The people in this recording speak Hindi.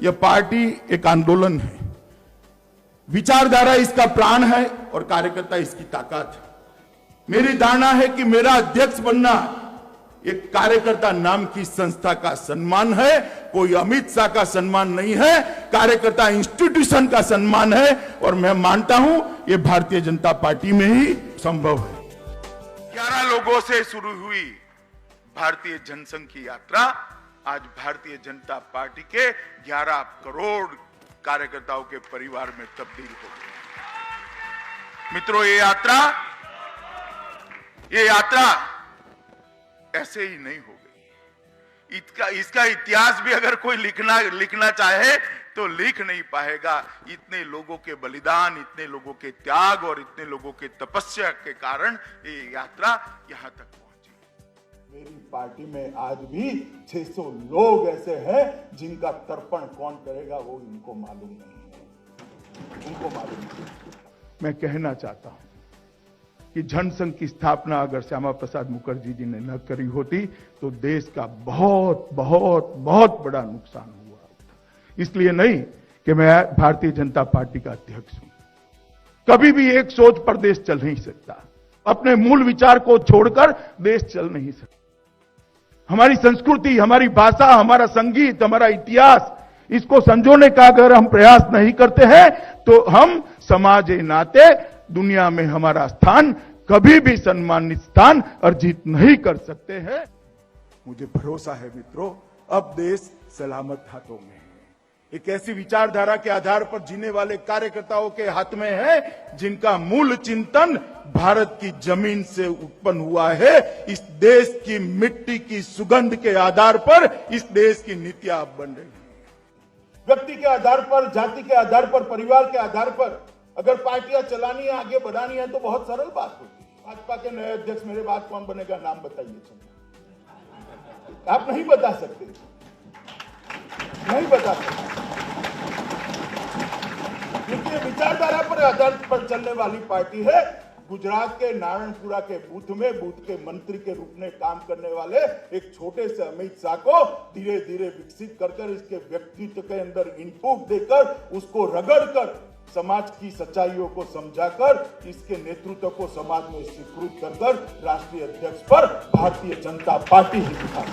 यह पार्टी एक आंदोलन है, विचारधारा इसका प्राण है और कार्यकर्ता इसकी ताकत है। मेरी धारणा है कि मेरा अध्यक्ष बनना एक कार्यकर्ता नाम की संस्था का सम्मान है, कोई अमित शाह का सम्मान नहीं है, कार्यकर्ता इंस्टीट्यूशन का सम्मान है और मैं मानता हूं ये भारतीय जनता पार्टी में ही संभव है। 11 लोगों से शुरू हुई भारतीय जनसंघ की यात्रा आज भारतीय जनता पार्टी के 11 करोड़ कार्यकर्ताओं के परिवार में तब्दील हो गई। मित्रों, ये यात्रा ऐसे ही नहीं हो गई। इसका इतिहास भी अगर कोई लिखना चाहे तो लिख नहीं पाएगा। इतने लोगों के बलिदान, इतने लोगों के त्याग और इतने लोगों के तपस्या के कारण ये यात्रा यहां तक पहुंची। मेरी पार्टी में आज भी 600 लोग ऐसे हैं जिनका तर्पण कौन करेगा वो इनको मालूम नहीं है, उनको मालूम नहीं। मैं कहना चाहता हूं कि जनसंघ की स्थापना अगर श्यामा प्रसाद मुखर्जी जी ने न करी होती तो देश का बहुत बहुत बहुत बड़ा नुकसान हुआ होता। इसलिए नहीं कि मैं भारतीय जनता पार्टी का अध्यक्ष हूं, कभी भी एक सोच पर देश चल नहीं सकता, अपने मूल विचार को छोड़कर देश चल नहीं सकता। हमारी संस्कृति, हमारी भाषा, हमारा संगीत, हमारा इतिहास, इसको संजोने का अगर हम प्रयास नहीं करते हैं तो हम समाज के नाते दुनिया में हमारा स्थान, कभी भी सम्मानित स्थान अर्जित नहीं कर सकते हैं। मुझे भरोसा है मित्रों, अब देश सलामत हाथों में है। एक ऐसी विचारधारा के आधार पर जीने वाले कार्यकर्ताओं के हाथ में है जिनका मूल चिंतन भारत की जमीन से उत्पन्न हुआ है। इस देश की मिट्टी की सुगंध के आधार पर इस देश की नीतियां बन रही है। व्यक्ति के आधार पर, जाति के आधार पर, परिवार के आधार पर अगर पार्टियां चलानी है, आगे बढ़ानी है तो बहुत सरल बात होती है। भाजपा के नए अध्यक्ष मेरे बाद कौन बनेगा, नाम बताइए। आप नहीं बता सकते, नहीं बता सकते, क्योंकि विचारधारा पर आधार पर चलने वाली पार्टी है। गुजरात के नारायणपुरा के बूथ में बूथ के मंत्री के रूप में काम करने वाले एक छोटे से अमित शाह को धीरे धीरे विकसित कर इसके व्यक्तित्व के अंदर इनपुट देकर, उसको रगड़कर, समाज की सच्चाइयों को समझाकर, इसके नेतृत्व को समाज में स्वीकृत कर राष्ट्रीय अध्यक्ष पर भारतीय जनता पार्टी ही दिखा।